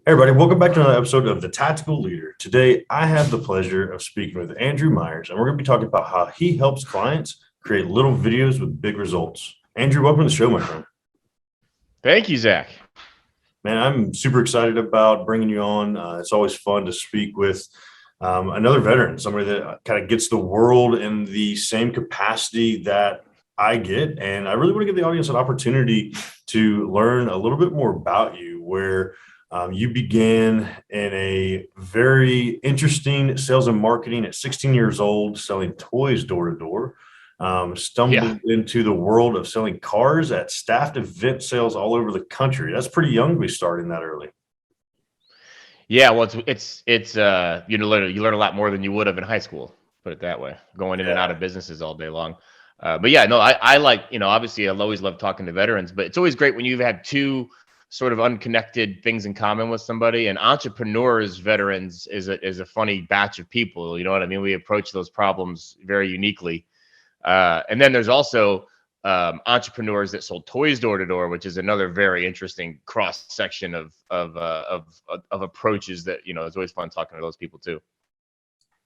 Hey everybody, welcome back to another episode of The Tactical Leader. Today, I have the pleasure of speaking with Andrew Myers, and we're going to be talking about how he helps clients create little videos with big results. Andrew, welcome to the show, my friend. Thank you, Zach. Man, I'm super excited about bringing you on. It's always fun to speak with another veteran, somebody that kind of gets the world in the same capacity that I get. And I really want to give the audience an opportunity to learn a little bit more about you, where you began in a very interesting sales and marketing at 16 years old, selling toys door to door. Yeah. Stumbled into the world of selling cars at staffed event sales all over the country. That's pretty young to be starting that early. Yeah, well it's you learn a lot more than you would have in high school, put it that way, going in and out Yeah. of businesses all day long. But yeah, no, I like, obviously I'll always love talking to veterans, but it's always great when you've had two sort of unconnected things in common with somebody. And entrepreneurs, veterans is a funny batch of people, you know what I mean? We approach those problems very uniquely. And then there's also entrepreneurs that sold toys door to door, which is another very interesting cross section of approaches that it's always fun talking to those people too.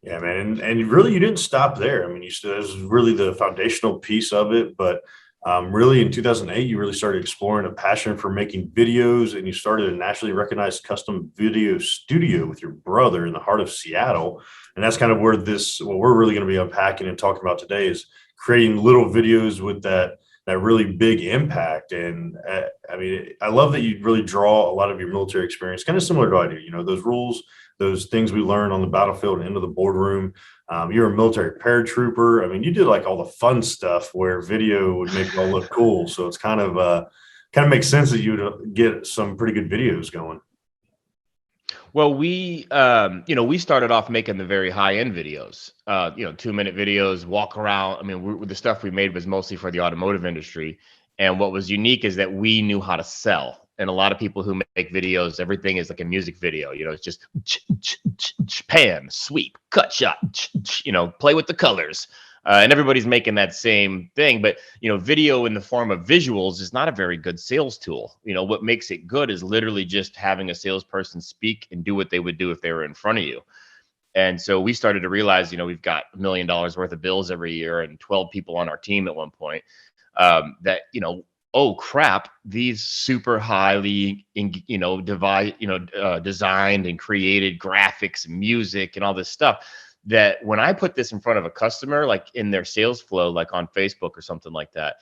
Yeah, man, and really, you didn't stop there. I mean, you still, that was really the foundational piece of it. But really, in 2008, you really started exploring a passion for making videos, and you started a nationally recognized custom video studio with your brother in the heart of Seattle. And that's kind of where what we're really going to be unpacking and talking about today is creating little videos with that really big impact. And I mean, I love that you really draw a lot of your military experience, kind of similar to I do. You know, those rules, those things we learned on the battlefield and into the boardroom. You're a military paratrooper. I mean, you did like all the fun stuff where video would make it all look cool. So it's kind of makes sense that you would get some pretty good videos going. Well, we started off making the very high end videos, 2-minute videos, walk around. I mean, the stuff we made was mostly for the automotive industry. And what was unique is that we knew how to sell. And a lot of people who make videos, everything is like a music video. It's just pan, sweep, cut shot, play with the colors. And everybody's making that same thing. But, video in the form of visuals is not a very good sales tool. What makes it good is literally just having a salesperson speak and do what they would do if they were in front of you. And so we started to realize, we've got $1 million worth of bills every year and 12 people on our team at one point, that, oh crap, these super highly, designed and created graphics and music and all this stuff, that when I put this in front of a customer, like in their sales flow, like on Facebook or something like that,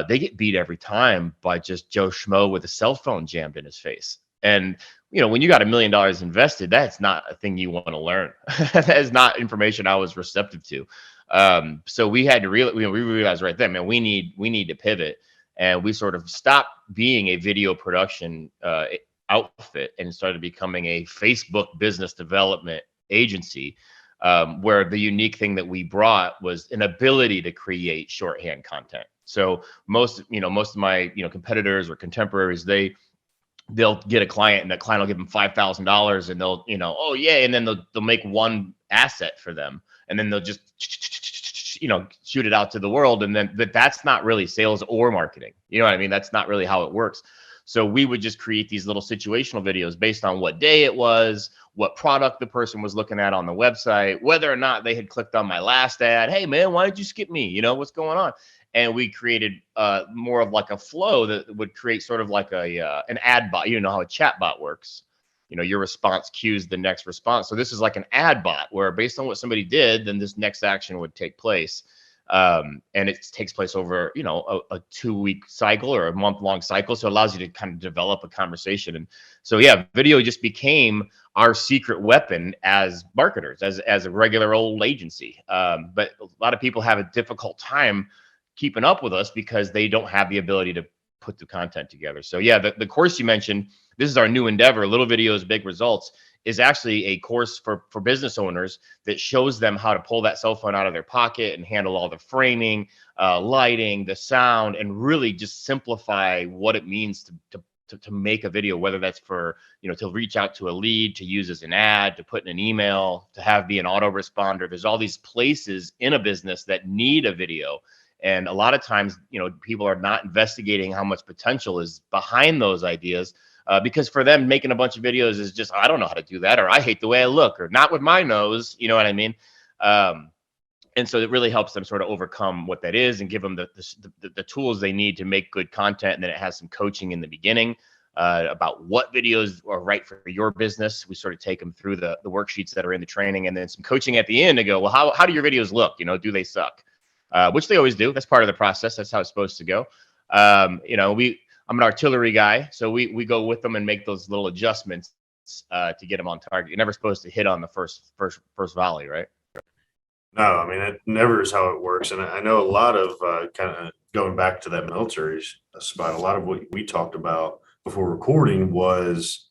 they get beat every time by just Joe Schmo with a cell phone jammed in his face. And when you got $1 million invested, that's not a thing you want to learn. That is not information I was receptive to. So we had to we realized right then, man, we need to pivot, and we sort of stopped being a video production outfit and started becoming a Facebook business development agency, where the unique thing that we brought was an ability to create shorthand content. So most of my competitors or contemporaries, they'll get a client and that client will give them $5,000 and they'll oh yeah, and then they'll make one asset for them and then they'll just shoot it out to the world, and then that's not really sales or marketing. You know what I mean? That's not really how it works. So we would just create these little situational videos based on what day it was, what product the person was looking at on the website, whether or not they had clicked on my last ad. Hey man, why did you skip me? What's going on? And we created more of like a flow that would create sort of like an ad bot. You know how a chat bot works. Your response cues the next response. So this is like an ad bot where based on what somebody did, then this next action would take place. And it takes place over, a 2-week cycle or a month-long cycle. So it allows you to kind of develop a conversation. And so, yeah, video just became our secret weapon as marketers, as a regular old agency. But a lot of people have a difficult time keeping up with us because they don't have the ability to put the content together. So yeah, the course you mentioned, this is our new endeavor, Little Videos, Big Results, is actually a course for business owners that shows them how to pull that cell phone out of their pocket and handle all the framing, lighting, the sound, and really just simplify what it means to make a video, whether that's for, to reach out to a lead, to use as an ad, to put in an email, to have be an autoresponder. There's all these places in a business that need a video. And a lot of times, people are not investigating how much potential is behind those ideas, because for them, making a bunch of videos is just, I don't know how to do that, or I hate the way I look, or not with my nose. You know what I mean? And so it really helps them sort of overcome what that is and give them the tools they need to make good content. And then it has some coaching in the beginning about what videos are right for your business. We sort of take them through the worksheets that are in the training, and then some coaching at the end to go, well, how do your videos look? You know, do they suck? Which they always do. That's part of the process. That's how it's supposed to go. You know, I'm an artillery guy, so we go with them and make those little adjustments to get them on target. You're never supposed to hit on the first volley, right? No, I mean, it never is how it works. And I know a lot of kind of going back to that military spot, a lot of what we talked about before recording was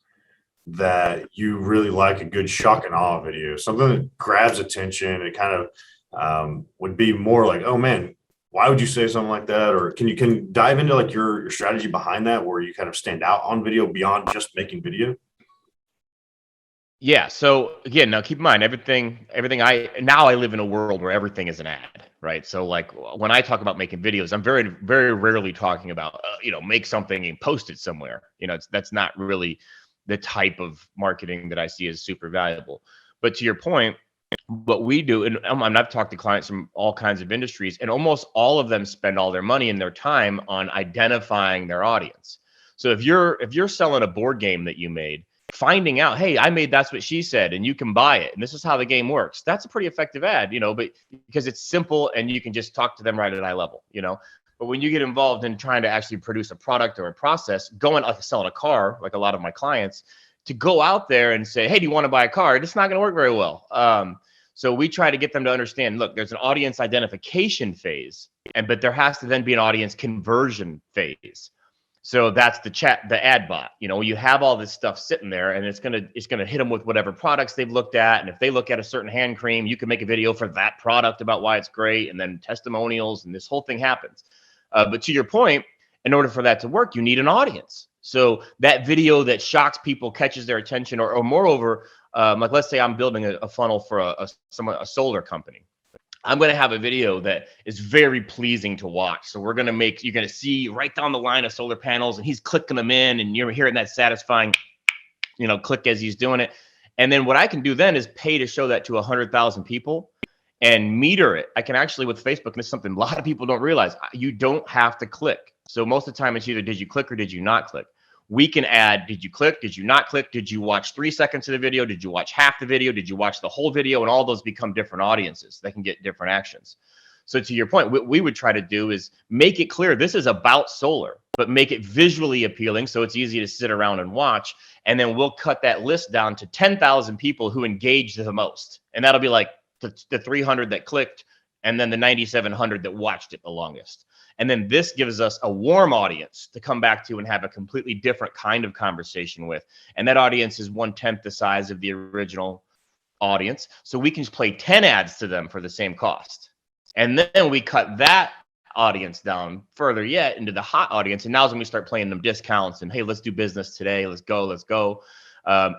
that you really like a good shock and awe video, something that grabs attention. It kind of would be more like, oh man, why would you say something like that? Or can dive into like your strategy behind that, where you kind of stand out on video beyond just making video? Yeah. So again, now keep in mind everything I live in a world where everything is an ad, right? So like when I talk about making videos, I'm very, very rarely talking about, you know, make something and post it somewhere. You know, that's not really the type of marketing that I see as super valuable. But to your point, what we do, and I've talked to clients from all kinds of industries, and almost all of them spend all their money and their time on identifying their audience. So if you're selling a board game that you made, finding out, hey, I made That's What She Said, and you can buy it, and this is how the game works. That's a pretty effective ad, you know, but because it's simple and you can just talk to them right at eye level, you know. But when you get involved in trying to actually produce a product or a process, going like selling a car, like a lot of my clients, to go out there and say, hey, do you want to buy a car? It's not going to work very well. So we try to get them to understand, look, there's an audience identification phase, but there has to then be an audience conversion phase. So that's the ad bot. You know, you have all this stuff sitting there, and it's gonna hit them with whatever products they've looked at. And if they look at a certain hand cream, you can make a video for that product about why it's great, and then testimonials, and this whole thing happens. But to your point, in order for that to work, you need an audience. So that video that shocks people, catches their attention, or moreover, like let's say I'm building a funnel for a solar company. I'm going to have a video that is very pleasing to watch. So you're going to see right down the line of solar panels, and he's clicking them in, and you're hearing that satisfying, you know, click as he's doing it. And then what I can do then is pay to show that to 100,000 people and meter it. I can actually, with Facebook, and this is something a lot of people don't realize, you don't have to click. So most of the time it's either did you click or did you not click. We can add, did you click? Did you not click? Did you watch 3 seconds of the video? Did you watch half the video? Did you watch the whole video? And all those become different audiences. They can get different actions. So to your point, what we would try to do is make it clear this is about solar, but make it visually appealing so it's easy to sit around and watch. And then we'll cut that list down to 10,000 people who engaged the most. And that'll be like the 300 that clicked, and then the 9,700 that watched it the longest. And then this gives us a warm audience to come back to and have a completely different kind of conversation with. And that audience is 1/10 the size of the original audience. So we can just play 10 ads to them for the same cost. And then we cut that audience down further yet into the hot audience. And now is when we start playing them discounts and, hey, let's do business today. Let's go.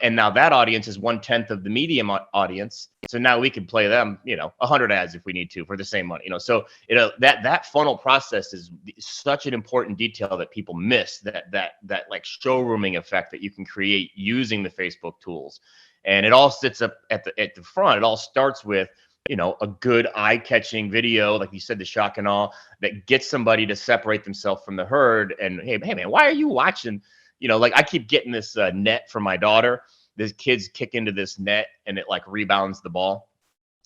And now that audience is 1/10 of the medium audience. So now we can play them, you know, 100 ads if we need to for the same money, you know. So that funnel process is such an important detail that people miss, that like showrooming effect that you can create using the Facebook tools. And it all sits up at the front. It all starts with, you know, a good eye-catching video, like you said, the shock and awe, that gets somebody to separate themselves from the herd. And hey man, why are you watching? You know, like I keep getting this net from my daughter. These kids kick into this net and it like rebounds the ball.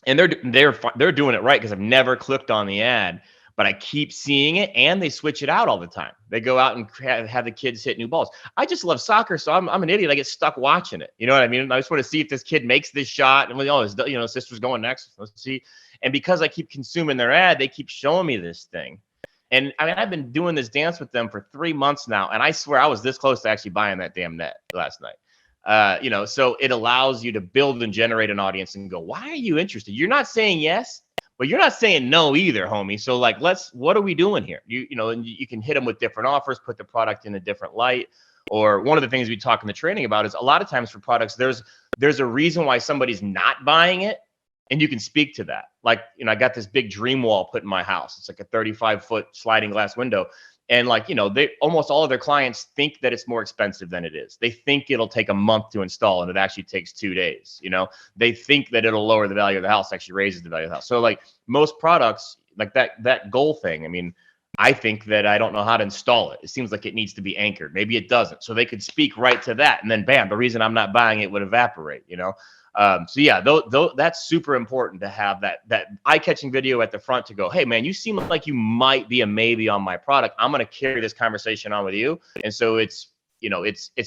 And they're doing it right because I've never clicked on the ad, but I keep seeing it, and they switch it out all the time. They go out and have the kids hit new balls. I just love soccer, so I'm an idiot. I get stuck watching it. You know what I mean? I just want to see if this kid makes this shot, and sister's going next. Let's see. And because I keep consuming their ad, they keep showing me this thing. And I mean, I've been doing this dance with them for 3 months now, and I swear I was this close to actually buying that damn net last night. You know, so it allows you to build and generate an audience and go, why are you interested? You're not saying yes, but you're not saying no either, homie. So like, what are we doing here? You know, and you can hit them with different offers, put the product in a different light. Or one of the things we talk in the training about is a lot of times for products, there's a reason why somebody's not buying it. And you can speak to that. Like, you know, I got this big dream wall put in my house. It's like a 35-foot sliding glass window. And like, they almost all of their clients think that it's more expensive than it is. They think it'll take a month to install and it actually takes 2 days. They think that it'll lower the value of the house, actually raises the value of the house. So like most products, like that goal thing, I mean, I think that I don't know how to install it. It seems like it needs to be anchored. Maybe it doesn't. So they could speak right to that, and then bam, the reason I'm not buying it would evaporate. So yeah, that's super important to have that eye-catching video at the front to go, hey man, you seem like you might be a maybe on my product. I'm going to carry this conversation on with you. And so it's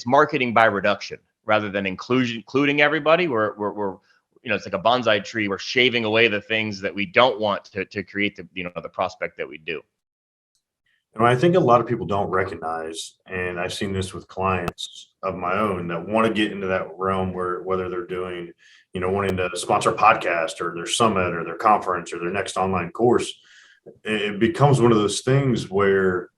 marketing by reduction rather than including everybody. We're it's like a bonsai tree. We're shaving away the things that we don't want to create the prospect that we do. And I think a lot of people don't recognize, and I've seen this with clients of my own that want to get into that realm where whether they're doing, wanting to sponsor a podcast or their summit or their conference or their next online course, it becomes one of those things where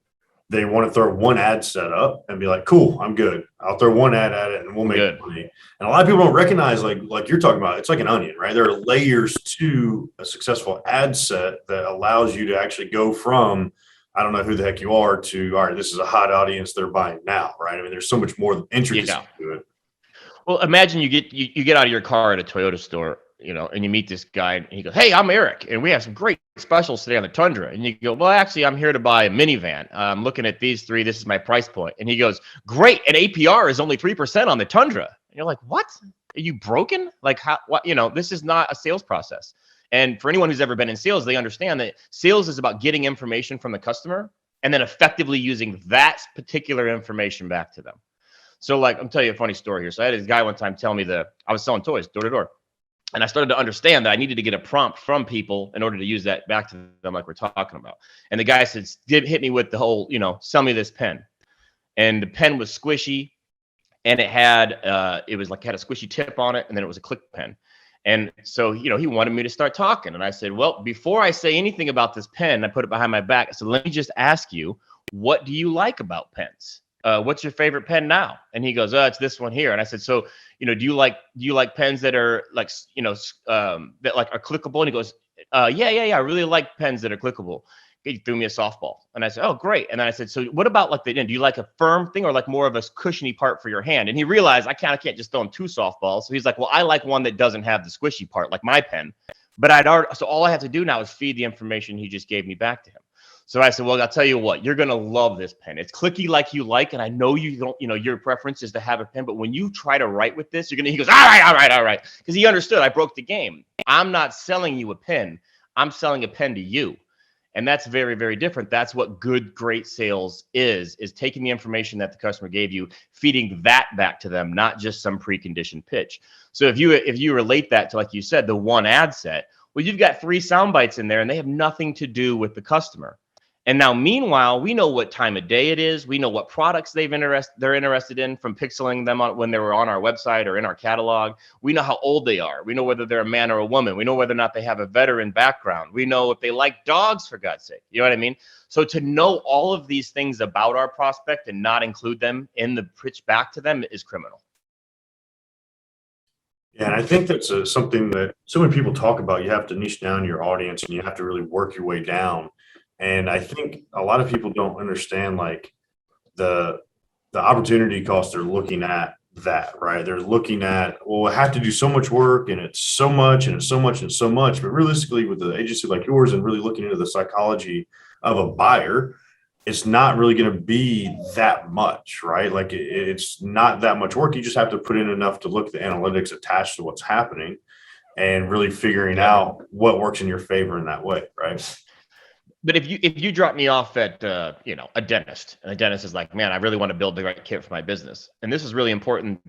they want to throw one ad set up and be like, cool, I'm good. I'll throw one ad at it and we'll make money. And a lot of people don't recognize, like you're talking about, it's like an onion, right? There are layers to a successful ad set that allows you to actually go from, I don't know who the heck you are, to, all right, this is a hot audience, they're buying now, right? I mean, there's so much more intricacy to it. Well, imagine you get out of your car at a Toyota store, and you meet this guy and he goes, hey, I'm Eric, and we have some great specials today on the Tundra. And you go, well, actually, I'm here to buy a minivan. I'm looking at these three. This is my price point. And he goes, great. And APR is only 3% on the Tundra. And you're like, what? Are you broken? Like, how, what, this is not a sales process. And for anyone who's ever been in sales, they understand that sales is about getting information from the customer and then effectively using that particular information back to them. So like, I'm telling you a funny story here. So I had this guy one time tell me that I was selling toys door to door. And I started to understand that I needed to get a prompt from people in order to use that back to them like we're talking about. And the guy said, hit me with the whole, sell me this pen. And the pen was squishy and it had, had a squishy tip on it. And then it was a click pen. And so, he wanted me to start talking. And I said, well, before I say anything about this pen, I put it behind my back. I said, let me just ask you, what do you like about pens? What's your favorite pen now? And he goes, oh, it's this one here. And I said, so, do you like pens that are like, that like are clickable? And he goes, yeah. I really like pens that are clickable. He threw me a softball. And I said, oh, great. And then I said, so what about like do you like a firm thing or like more of a cushiony part for your hand? And he realized I kind of can't just throw him two softballs. So he's like, well, I like one that doesn't have the squishy part, like my pen. But so all I have to do now is feed the information he just gave me back to him. So I said, well, I'll tell you what, you're going to love this pen. It's clicky like you like. And I know you don't, your preference is to have a pen. But when you try to write with this, he goes, all right. Because he understood I broke the game. I'm not selling you a pen. I'm selling a pen to you. And that's very, very different. That's what good, great sales is taking the information that the customer gave you, feeding that back to them, not just some preconditioned pitch. So if you relate that to, like you said, the one ad set, well, you've got 3 sound bites in there and they have nothing to do with the customer. And now, meanwhile, we know what time of day it is. We know what products they're interested in from pixeling them when they were on our website or in our catalog. We know how old they are. We know whether they're a man or a woman. We know whether or not they have a veteran background. We know if they like dogs, for God's sake. You know what I mean? So to know all of these things about our prospect and not include them in the pitch back to them is criminal. Yeah, and I think that's something that so many people talk about. You have to niche down your audience and you have to really work your way down. And I think a lot of people don't understand like the opportunity cost. They're looking at that, right? They're looking at, well, I have to do so much work and it's so much and it's so much and so much. But realistically, with the agency like yours and really looking into the psychology of a buyer, it's not really going to be that much, right? Like it's not that much work. You just have to put in enough to look at the analytics attached to what's happening and really figuring out what works in your favor in that way, right? But if you drop me off at a dentist, and the dentist is like, man, I really want to build the right kit for my business, and this is really important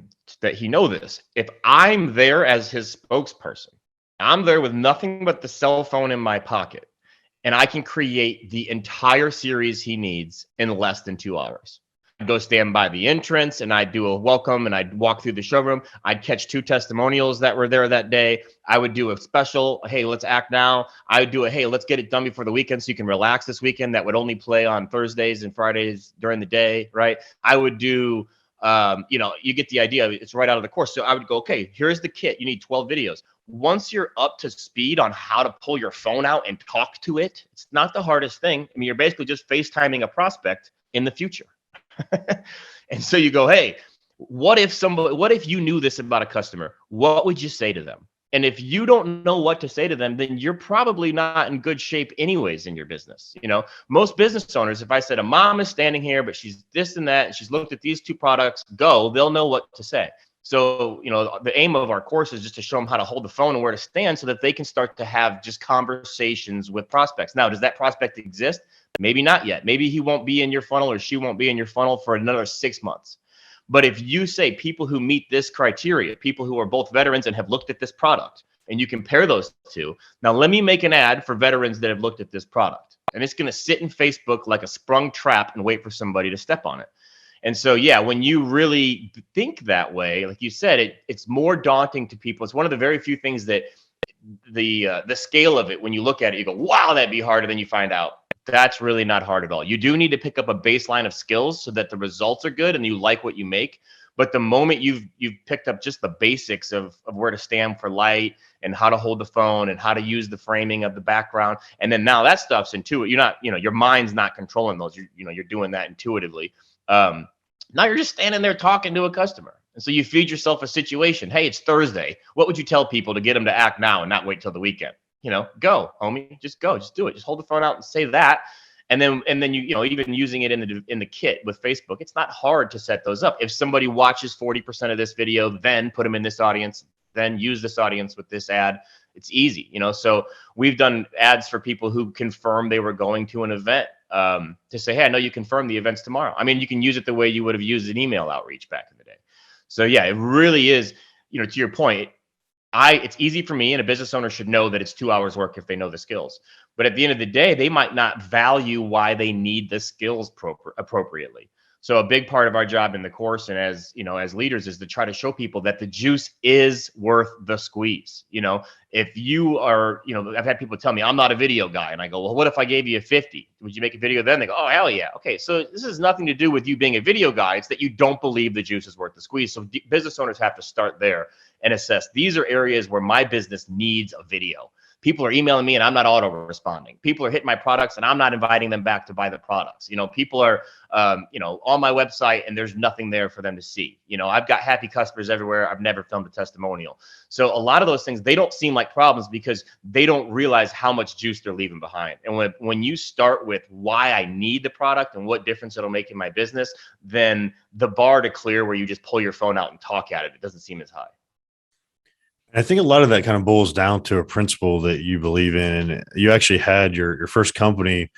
that he know this. If I'm there as his spokesperson, I'm there with nothing but the cell phone in my pocket, and I can create the entire series he needs in less than 2 hours. I'd go stand by the entrance and I'd do a welcome and I'd walk through the showroom. I'd catch 2 testimonials that were there that day. I would do a special, hey, let's act now. I would do a, hey, let's get it done before the weekend so you can relax this weekend. That would only play on Thursdays and Fridays during the day, right? I would do You get the idea. It's right out of the course. So I would go, okay, here's the kit. You need 12 videos. Once you're up to speed on how to pull your phone out and talk to it, it's not the hardest thing. I mean, you're basically just FaceTiming a prospect in the future. And so you go, hey, what if you knew this about a customer? What would you say to them? And if you don't know what to say to them, then you're probably not in good shape anyways in your business. Most business owners, if I said a mom is standing here, but she's this and that, and she's looked at these two products, they'll know what to say. So, the aim of our course is just to show them how to hold the phone and where to stand so that they can start to have just conversations with prospects. Now, does that prospect exist? Maybe not yet. Maybe he won't be in your funnel or she won't be in your funnel for another 6 months. But if you say people who meet this criteria, people who are both veterans and have looked at this product, and you compare those two, now let me make an ad for veterans that have looked at this product. And it's going to sit in Facebook like a sprung trap and wait for somebody to step on it. And so, yeah, when you really think that way, like you said, it's more daunting to people. It's one of the very few things that the scale of it, when you look at it, you go, wow, that'd be harder. Then you find out that's really not hard at all. You do need to pick up a baseline of skills so that the results are good and you like what you make. But the moment you've picked up just the basics of where to stand for light and how to hold the phone and how to use the framing of the background, and then now that stuff's intuitive. You're not, your mind's not controlling those. You're doing that intuitively. Now you're just standing there talking to a customer. And so you feed yourself a situation. Hey, it's Thursday. What would you tell people to get them to act now and not wait till the weekend? Go, homie, just go, just do it. Just hold the phone out and say that. And then you even using it in the kit with Facebook, it's not hard to set those up. If somebody watches 40% of this video, then put them in this audience, then use this audience with this ad. It's easy, So we've done ads for people who confirmed they were going to an event to say, hey, I know you confirmed the events tomorrow. I mean, you can use it the way you would have used an email outreach back in the day. So yeah, it really is, to your point, it's easy for me, and a business owner should know that it's 2 hours work if they know the skills. But at the end of the day, they might not value why they need the skills appropriately. So a big part of our job in the course and as leaders is to try to show people that the juice is worth the squeeze. If you are, I've had people tell me I'm not a video guy, and I go, well, what if I gave you a 50? Would you make a video then? They go, oh, hell yeah. Okay. So this has nothing to do with you being a video guy. It's that you don't believe the juice is worth the squeeze. So business owners have to start there and assess, these are areas where my business needs a video. People are emailing me and I'm not auto responding. People are hitting my products and I'm not inviting them back to buy the products. People are, on my website and there's nothing there for them to see. I've got happy customers everywhere. I've never filmed a testimonial. So a lot of those things, they don't seem like problems because they don't realize how much juice they're leaving behind. And when you start with why I need the product and what difference it'll make in my business, then the bar to clear where you just pull your phone out and talk at it, it doesn't seem as high. I think a lot of that kind of boils down to a principle that you believe in. And you actually had your first company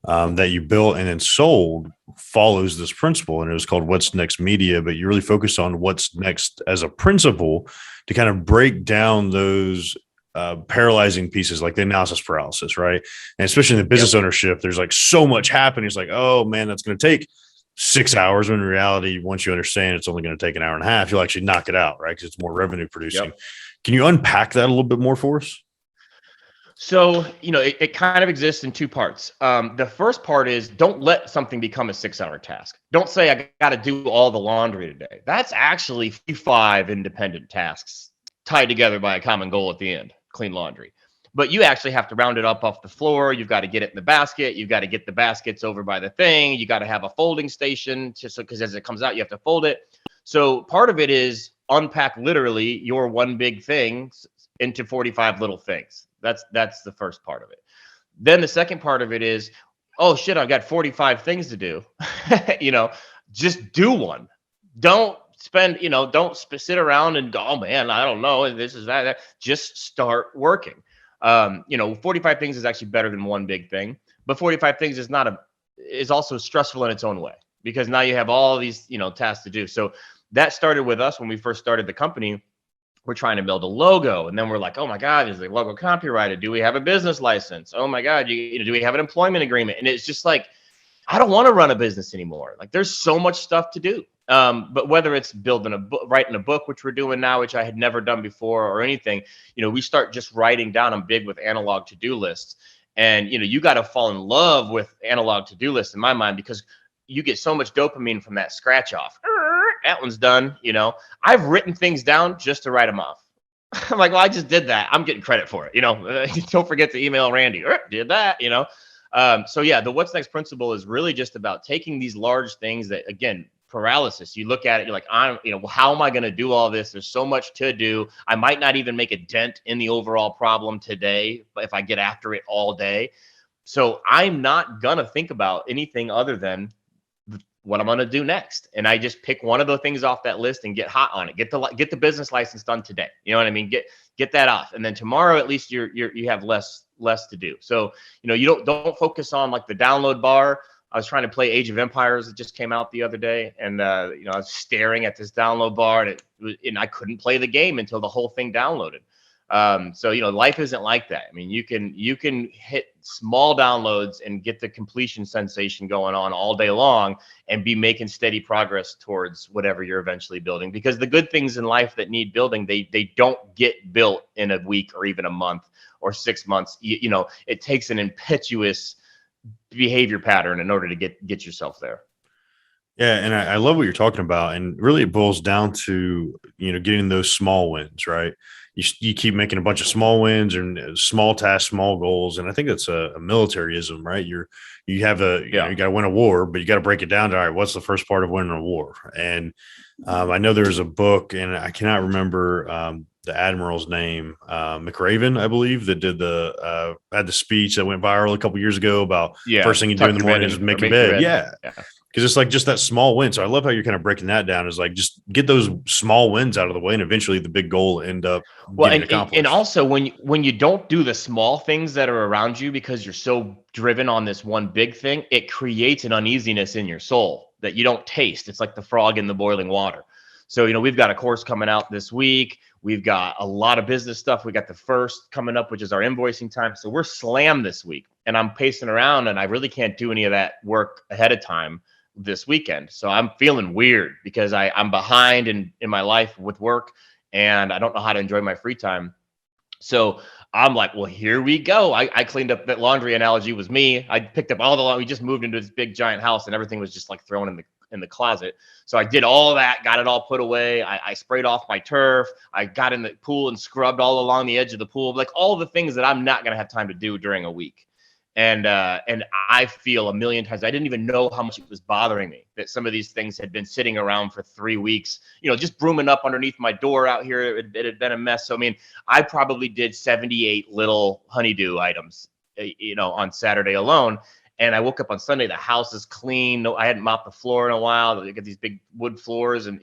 that you built and then sold follows this principle. And it was called What's Next Media, but you really focus on what's next as a principle to kind of break down those paralyzing pieces like the analysis paralysis, right? And especially in the business ownership, there's like so much happening. It's like, oh man, that's going to take 6 hours, when in reality, once you understand it's only going to take an hour and a half, you'll actually knock it out, right? Because it's more revenue producing. Yep. Can you unpack that a little bit more for us? So, it kind of exists in two parts. The first part is don't let something become a 6-hour task. Don't say I got to do all the laundry today. That's actually 5 independent tasks tied together by a common goal at the end, clean laundry. But you actually have to round it up off the floor. You've got to get it in the basket. You've got to get the baskets over by the thing. You got to have a folding station because as it comes out, you have to fold it. So part of it is unpack literally your one big thing into 45 little things. That's the first part of it. Then the second part of it is, oh shit, I've got 45 things to do. Just do one. Don't spend, don't sit around and go, oh man, I don't know. And this is that. Just start working. 45 things is actually better than one big thing, but 45 things is also stressful in its own way because now you have all these, tasks to do. So that started with us when we first started the company. We're trying to build a logo, and then we're like, oh my God, is the logo copyrighted? Do we have a business license? Oh my God, do we have an employment agreement? And it's just like, I don't want to run a business anymore. Like there's so much stuff to do. But whether it's building a book, writing a book, which we're doing now, which I had never done before or anything, we start just writing down. I'm big with analog to-do lists. And, you got to fall in love with analog to-do lists in my mind, because you get so much dopamine from that scratch off. that one's done. I've written things down just to write them off. I'm like, well, I just did that. I'm getting credit for it. Don't forget to email Randy. Did that, So yeah, the what's next principle is really just about taking these large things that, again, paralysis. You look at it, you're like, how am I going to do all this? There's so much to do. I might not even make a dent in the overall problem today, but if I get after it all day. So I'm not going to think about anything other than what I'm going to do next. And I just pick one of the things off that list and get hot on it. Get the business license done today. You know what I mean? Get that off. And then tomorrow, at least you have less to do. So, you don't focus on like the download bar. I was trying to play Age of Empires that just came out the other day. And, I was staring at this download bar and I couldn't play the game until the whole thing downloaded. So, life isn't like that. I mean, you can hit small downloads and get the completion sensation going on all day long and be making steady progress towards whatever you're eventually building, because the good things in life that need building, they don't get built in a week or even a month or 6 months. It takes an impetuous behavior pattern in order to get yourself there. Yeah, and I love what you're talking about, and really it boils down to getting those small wins, right? You keep making a bunch of small wins and small tasks, small goals, and I think that's a militaryism, right? You got to win a war, but you got to break it down to, all right, what's the first part of winning a war? And I know there's a book, and I cannot remember the admiral's name, McRaven, I believe, that did had the speech that went viral a couple years ago about first thing you do in the morning is make your bed. Yeah. Because it's like just that small win. So I love how you're kind of breaking that down. Is like just get those small wins out of the way, and eventually the big goal will end up getting accomplished. And also when you don't do the small things that are around you because you're so driven on this one big thing, it creates an uneasiness in your soul that you don't taste. It's like the frog in the boiling water. So we've got a course coming out this week. We've got a lot of business stuff. We got the first coming up, which is our invoicing time. So we're slammed this week, and I'm pacing around, and I really can't do any of that work ahead of time this weekend. So I'm feeling weird because I'm behind in my life with work, and I don't know how to enjoy my free time. So I'm like, well, here we go. I cleaned up. That laundry analogy was me. I picked up all the laundry. We just moved into this big giant house, and everything was just like thrown in the closet. So I did all that, got it all put away. I sprayed off my turf. I got in the pool and scrubbed all along the edge of the pool, like all the things that I'm not going to have time to do during a week. And I feel a million times, I didn't even know how much it was bothering me that some of these things had been sitting around for 3 weeks, just brooming up underneath my door out here. It had been a mess. So, I mean, I probably did 78 little honeydew items, on Saturday alone. And I woke up on Sunday, the house is clean. No, I hadn't mopped the floor in a while. They got these big wood floors, and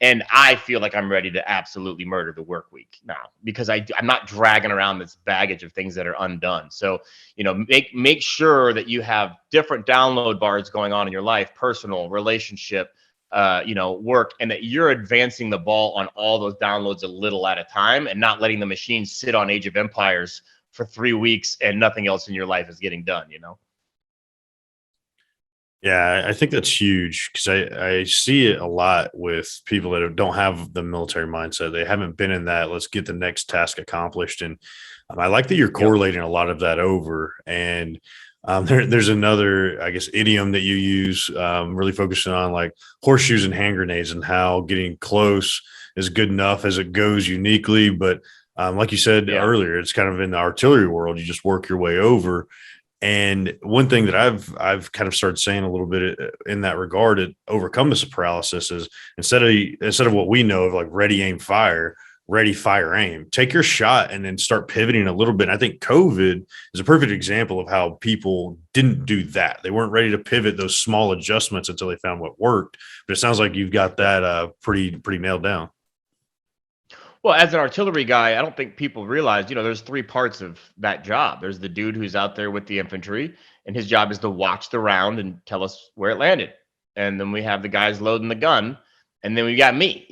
and I feel like I'm ready to absolutely murder the work week now, because I'm not dragging around this baggage of things that are undone. So, make sure that you have different download bars going on in your life, personal, relationship, work, and that you're advancing the ball on all those downloads a little at a time, and not letting the machine sit on Age of Empires for 3 weeks and nothing else in your life is getting done, Yeah, I think that's huge, because I see it a lot with people that don't have the military mindset. They haven't been in that, let's get the next task accomplished. And I like that you're correlating a lot of that over. And there's another, I guess, idiom that you use, really focusing on like horseshoes and hand grenades, and how getting close is good enough as it goes uniquely. But like you said earlier, it's kind of in the artillery world. You just work your way over. And one thing that I've kind of started saying a little bit in that regard to overcome this paralysis is, instead of what we know of like ready, aim, fire, ready, fire, aim, take your shot and then start pivoting a little bit. And I think COVID is a perfect example of how people didn't do that. They weren't ready to pivot those small adjustments until they found what worked. But it sounds like you've got that pretty nailed down. Well, as an artillery guy, I don't think people realize, there's 3 parts of that job. There's the dude who's out there with the infantry, and his job is to watch the round and tell us where it landed. And then we have the guys loading the gun, and then we got me,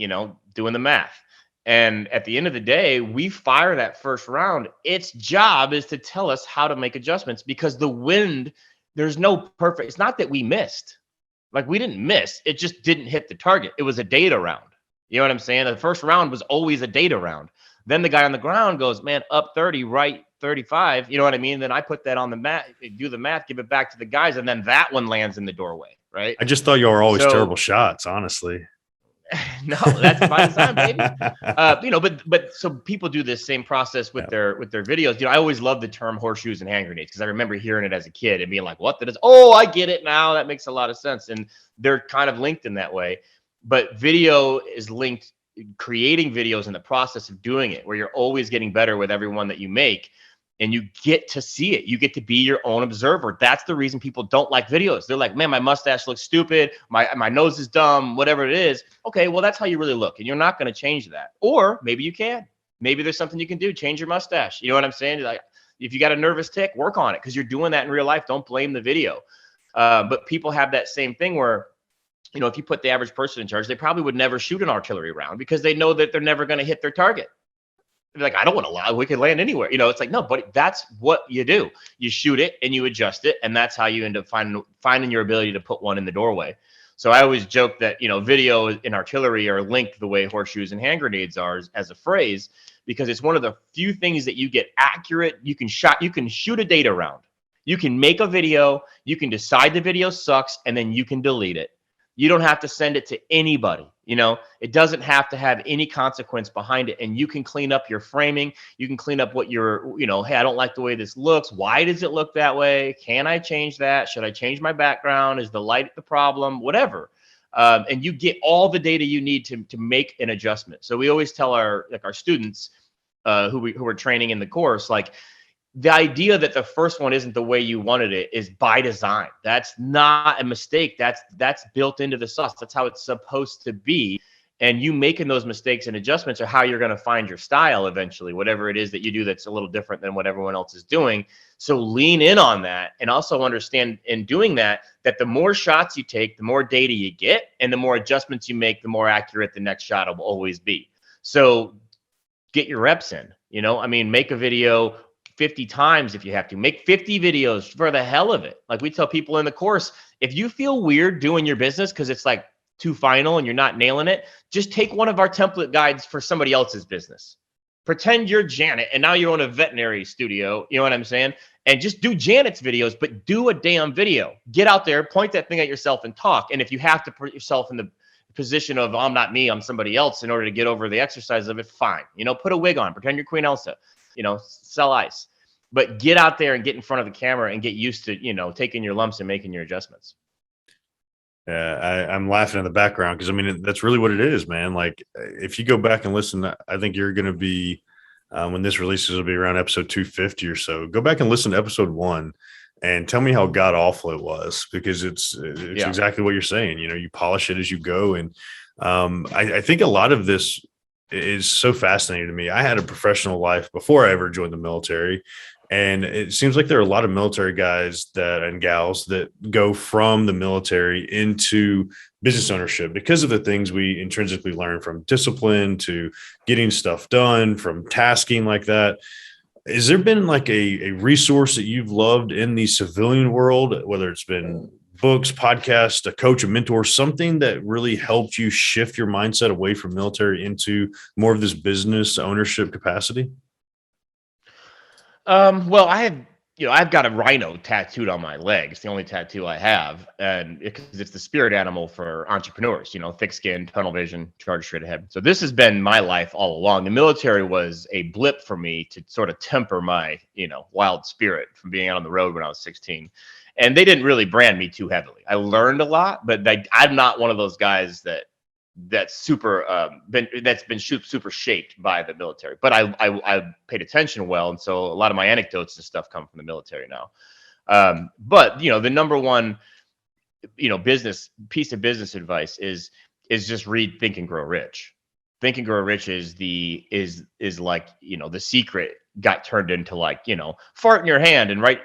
doing the math. And at the end of the day, we fire that first round. Its job is to tell us how to make adjustments, because the wind, there's no perfect. It's not that we missed. Like, we didn't miss. It just didn't hit the target. It was a data round. You know what I'm saying? The first round was always a data round. Then the guy on the ground goes, man, up 30, right 35. You know what I mean? Then I put that on the mat, do the math, give it back to the guys, and then that one lands in the doorway, right? I just thought you were always terrible shots, honestly. No, that's by design, baby. But so people do this same process with Yeah. their videos. I always love the term horseshoes and hand grenades because I remember hearing it as a kid and being like, "What? That is? Oh, I get it now. That makes a lot of sense." And they're kind of linked in that way. But video is linked. Creating videos in the process of doing it, where you're always getting better with every one that you make. And you get to see it. You get to be your own observer. That's the reason people don't like videos. They're like, man, my mustache looks stupid. My nose is dumb, whatever it is. Okay, well, that's how you really look. And you're not going to change that. Or maybe you can. Maybe there's something you can do. Change your mustache. You know what I'm saying? Like, if you got a nervous tick, work on it because you're doing that in real life. Don't blame the video. But people have that same thing where, if you put the average person in charge, they probably would never shoot an artillery round because they know that they're never going to hit their target. They're like, I don't want to lie. We could land anywhere. It's like, no, but that's what you do. You shoot it and you adjust it. And that's how you end up finding your ability to put one in the doorway. So I always joke that, video and artillery are linked the way horseshoes and hand grenades are as a phrase, because it's one of the few things that you get accurate. You can shoot a data round. You can make a video. You can decide the video sucks and then you can delete it. You don't have to send it to anybody. It doesn't have to have any consequence behind it. And you can clean up your framing. You can clean up what you're, hey, I don't like the way this looks. Why does it look that way? Can I change that? Should I change my background? Is the light the problem? Whatever. And you get all the data you need to make an adjustment. So we always tell our students who we're training in the course, like, the idea that the first one isn't the way you wanted it is by design. That's not a mistake. That's built into the sauce. That's how it's supposed to be. And you making those mistakes and adjustments are how you're going to find your style eventually, whatever it is that you do that's a little different than what everyone else is doing. So lean in on that and also understand in doing that the more shots you take, the more data you get, and the more adjustments you make, the more accurate the next shot will always be. So get your reps in, make a video 50 times if you have to. Make 50 videos for the hell of it. Like we tell people in the course, if you feel weird doing your business because it's like too final and you're not nailing it, just take one of our template guides for somebody else's business. Pretend you're Janet and now you own a veterinary studio, you know what I'm saying? And just do Janet's videos, but do a damn video. Get out there, point that thing at yourself and talk. And if you have to put yourself in the position of, I'm not me, I'm somebody else in order to get over the exercise of it, fine. Put a wig on, pretend you're Queen Elsa, sell ice. But get out there and get in front of the camera and get used to, taking your lumps and making your adjustments. Yeah, I'm laughing in the background because that's really what it is, man. Like if you go back and listen, I think you're going to be when this releases, it'll be around episode 250 or so. Go back and listen to episode 1 and tell me how god awful it was, because it's exactly what you're saying. You polish it as you go, and I think a lot of this is so fascinating to me. I had a professional life before I ever joined the military. And it seems like there are a lot of military guys and gals that go from the military into business ownership because of the things we intrinsically learn, from discipline to getting stuff done, from tasking like that. Has there been like a resource that you've loved in the civilian world, whether it's been books, podcasts, a coach, a mentor, something that really helped you shift your mindset away from military into more of this business ownership capacity? Well, I've got a rhino tattooed on my leg. It's the only tattoo I have, and because it's the spirit animal for entrepreneurs. Thick skin, tunnel vision, charge straight ahead. So this has been my life all along. The military was a blip for me to sort of temper my, wild spirit from being out on the road when I was 16. And they didn't really brand me too heavily. I learned a lot, but I'm not one of those guys that's been super shaped by the military, but I paid attention well, and so a lot of my anecdotes and stuff come from the military now. But the number one business piece of business advice is just read Think and Grow Rich. Think and Grow Rich is like the secret got turned into like fart in your hand and right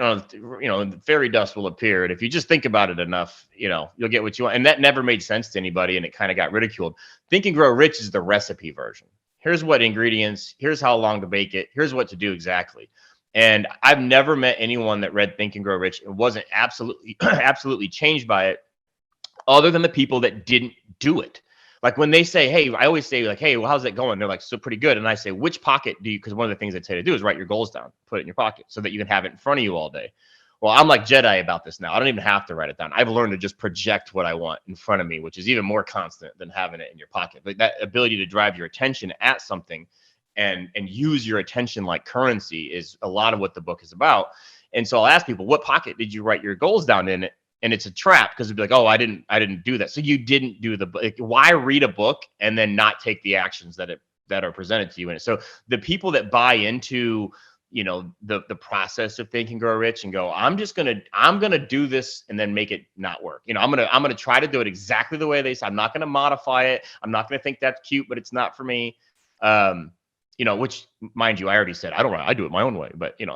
on fairy dust will appear, and if you just think about it enough, you'll get what you want. And that never made sense to anybody, and it kind of got ridiculed. Think and Grow Rich is the recipe version. Here's what ingredients, here's how long to bake it, here's what to do exactly. And I've never met anyone that read Think and Grow Rich and wasn't absolutely changed by it, other than the people that didn't do it. Like when they say, hey, I always say like, hey, well, how's that going? They're like, so pretty good. And I say, which pocket do you, because one of the things I tell you to do is write your goals down, put it in your pocket so that you can have it in front of you all day. Well, I'm like Jedi about this now. I don't even have to write it down. I've learned to just project what I want in front of me, which is even more constant than having it in your pocket. But that ability to drive your attention at something and use your attention like currency is a lot of what the book is about. And so I'll ask people, what pocket did you write your goals down in? And it's a trap, because it'd be like, oh, I didn't do that. So you didn't do the book. Why read a book and then not take the actions that are presented to you in it? So the people that buy into, you know, the process of Think and Grow Rich and go, I'm gonna do this and then make it not work. You know, I'm gonna try to do it exactly the way they say. I'm not gonna modify it. I'm not gonna think that's cute, but it's not for me. You know, which, mind you, I already said I do it my own way, but you know,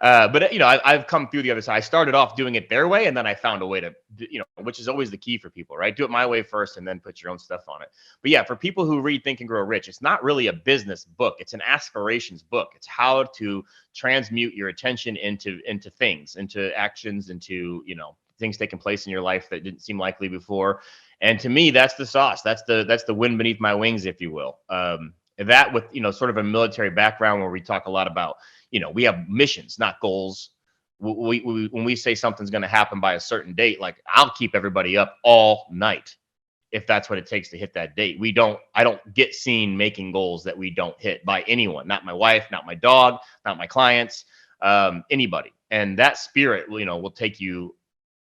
but you know, I've come through the other side. I started off doing it their way, and then I found a way to, you know, which is always the key for people, right? Do it my way first, and then put your own stuff on it. But yeah, for people who read Think and Grow Rich, it's not really a business book. It's an aspirations book. It's how to transmute your attention into things, into actions, into, you know, things taking place in your life that didn't seem likely before. And to me, that's the sauce. That's the wind beneath my wings, if you will. That with, you know, sort of a military background where we talk a lot about, you know, we have missions, not goals. When we say something's going to happen by a certain date, like, I'll keep everybody up all night if that's what it takes to hit that date. I don't get seen making goals that we don't hit by anyone, not my wife, not my dog, not my clients, anybody. And that spirit, you know, will take you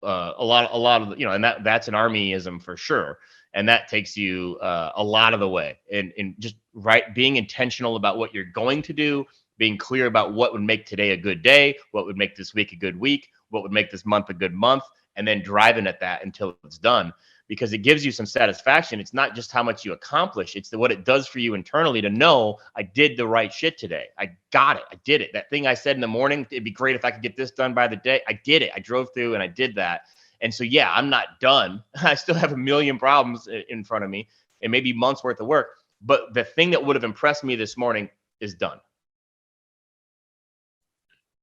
a lot of, you know, and that's an armyism for sure. And that takes you a lot of the way, and just being intentional about what you're going to do, being clear about what would make today a good day, what would make this week a good week, what would make this month a good month, and then driving at that until it's done, because it gives you some satisfaction. It's not just how much you accomplish, it's what it does for you internally to know, I did the right shit today. I got it. I did it. That thing I said in the morning, it'd be great if I could get this done by the day. I did it. I drove through and I did that. And so, yeah, I'm not done. I still have a million problems in front of me and maybe months worth of work. But the thing that would have impressed me this morning is done.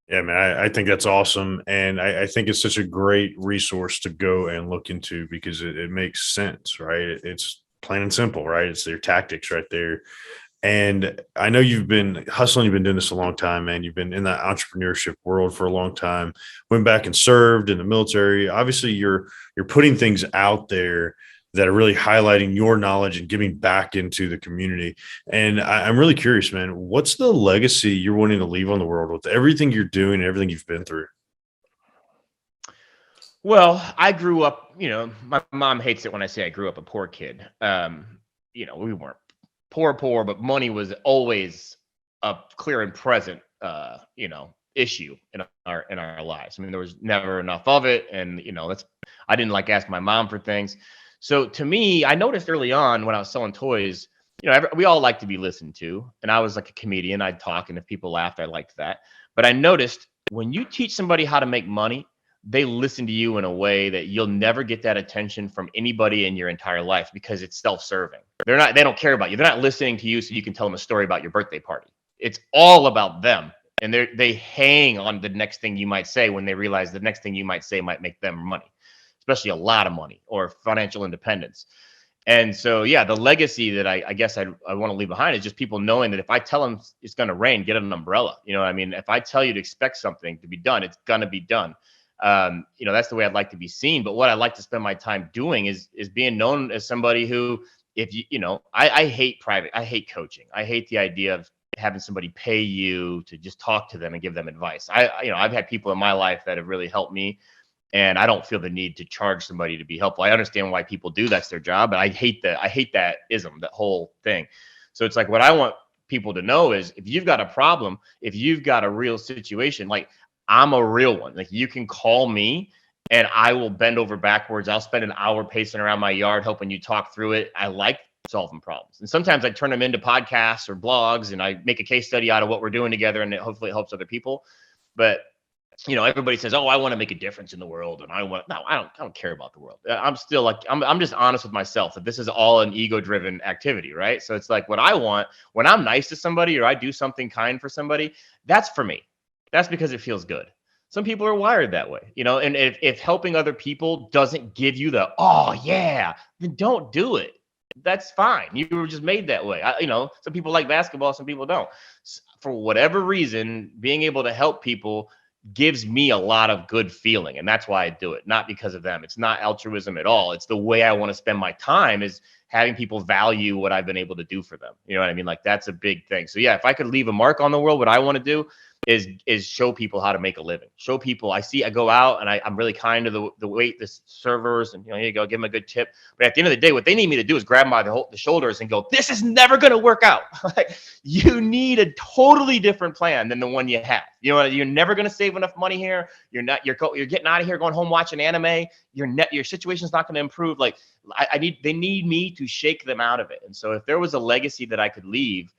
Yeah, man, I think that's awesome. And I think it's such a great resource to go and look into, because it makes sense, right? It's plain and simple, right? It's their tactics right there. And I know you've been hustling, you've been doing this a long time, man. You've been in that entrepreneurship world for a long time, went back and served in the military. Obviously, you're putting things out there that are really highlighting your knowledge and giving back into the community. And I'm really curious, man, what's the legacy you're wanting to leave on the world with everything you're doing and everything you've been through? Well, I grew up, you know, my mom hates it when I say I grew up a poor kid. You know, we weren't poor, but money was always a clear and present, you know, issue in our lives. I mean, there was never enough of it, and you know, I didn't like ask my mom for things. So to me, I noticed early on when I was selling toys, you know, we all like to be listened to, and I was like a comedian. I'd talk, and if people laughed, I liked that. But I noticed when you teach somebody how to make money, they listen to you in a way that you'll never get that attention from anybody in your entire life, because it's self-serving. They don't care about you. They're not listening to you so you can tell them a story about your birthday party. It's all about them. And they hang on the next thing you might say when they realize the next thing you might say might make them money, especially a lot of money or financial independence. And so, yeah, the legacy that I guess I want to leave behind is just people knowing that if I tell them it's going to rain, get an umbrella. You know what I mean? If I tell you to expect something to be done, it's going to be done. You know, that's the way I'd like to be seen. But what I like to spend my time doing is being known as somebody who, if you know, I hate I hate coaching. I hate the idea of having somebody pay you to just talk to them and give them advice. You know, I've had people in my life that have really helped me, and I don't feel the need to charge somebody to be helpful. I understand why people do, that's their job, but I hate that ism, that whole thing. So it's like, what I want people to know is, if you've got a problem, if you've got a real situation, like, I'm a real one. Like, you can call me and I will bend over backwards. I'll spend an hour pacing around my yard helping you talk through it. I like solving problems. And sometimes I turn them into podcasts or blogs, and I make a case study out of what we're doing together, and hopefully it helps other people. But you know, everybody says, "Oh, I want to make a difference in the world," and I don't care about the world. I'm still like, I'm just honest with myself that this is all an ego-driven activity, right? So it's like, what I want when I'm nice to somebody or I do something kind for somebody, that's for me. That's because it feels good. Some people are wired that way, you know, and if helping other people doesn't give you the, oh yeah, then don't do it. That's fine. You were just made that way. You know, some people like basketball, some people don't. For whatever reason, being able to help people gives me a lot of good feeling. And that's why I do it, not because of them. It's not altruism at all. It's the way I want to spend my time, is having people value what I've been able to do for them. You know what I mean? Like, that's a big thing. So yeah, if I could leave a mark on the world, what I want to do is show people how to make a living. Show people, I go out and I'm really kind to the servers, and, here you go, give them a good tip. But at the end of the day, what they need me to do is grab them by the shoulders and go, this is never going to work out. Like, you need a totally different plan than the one you have. You're never going to save enough money here. You're getting out of here, going home, watching anime. Your situation's not going to improve. Like, they need me to shake them out of it. And so if there was a legacy that I could leave,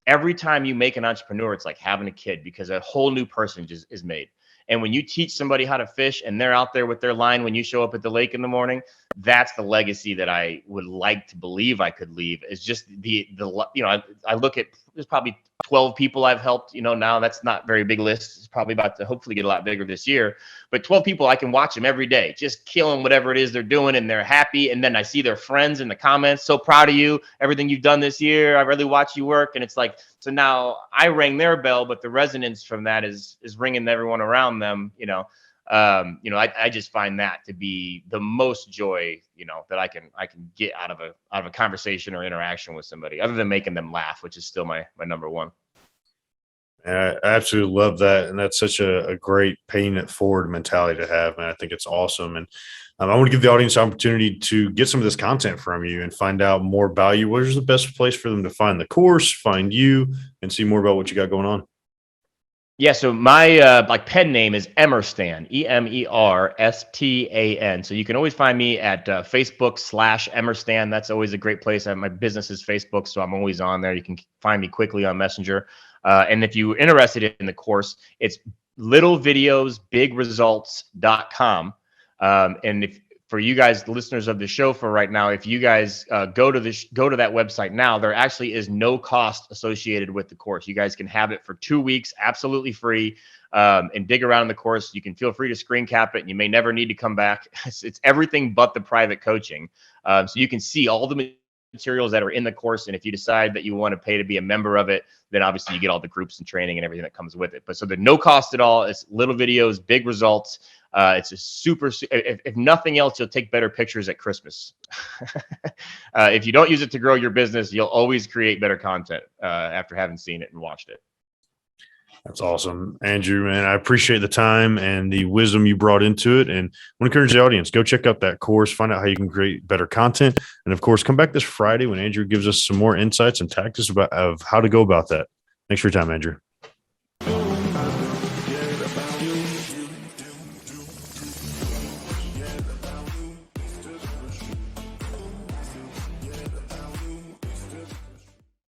every time you make an entrepreneur, it's like having a kid, because a whole new person is made. And when you teach somebody how to fish and they're out there with their line when you show up at the lake in the morning, that's the legacy that I would like to believe I could leave. Is just I look at, there's probably 12 people I've helped, now that's not very big list. It's probably about to hopefully get a lot bigger this year, but 12 people, I can watch them every day, just killing whatever it is they're doing, and they're happy. And then I see their friends in the comments, so proud of you, everything you've done this year. I really watch you work. And it's like, so now I rang their bell, but the resonance from that is ringing everyone around them, I just find that to be the most joy, that I can get out of a conversation or interaction with somebody, other than making them laugh, which is still my number one. I absolutely love that. And that's such a great paying it forward mentality to have. And I think it's awesome. And I want to give the audience an opportunity to get some of this content from you and find out more about you. What is the best place for them to find the course, find you, and see more about what you got going on? Yeah, so my pen name is Emerstan, Emerstan. So you can always find me at Facebook/Emerstan. That's always a great place. My business is Facebook, so I'm always on there. You can find me quickly on Messenger. And if you're interested in the course, it's littlevideosbigresults.com. And if for you guys, the listeners of the show for right now, if you guys go to that website now, there actually is no cost associated with the course. You guys can have it for 2 weeks, absolutely free, and dig around in the course. You can feel free to screen cap it, and you may never need to come back. It's everything but the private coaching. So you can see all the materials that are in the course. And if you decide that you want to pay to be a member of it, then obviously you get all the groups and training and everything that comes with it. But so there's no cost at all. It's little videos, big results. It's a super, if nothing else, you'll take better pictures at Christmas. If you don't use it to grow your business, you'll always create better content after having seen it and watched it. That's awesome, Andrew, man. I appreciate the time and the wisdom you brought into it. And I want to encourage the audience, go check out that course, find out how you can create better content. And of course, come back this Friday when Andrew gives us some more insights and tactics of how to go about that. Thanks for your time, Andrew.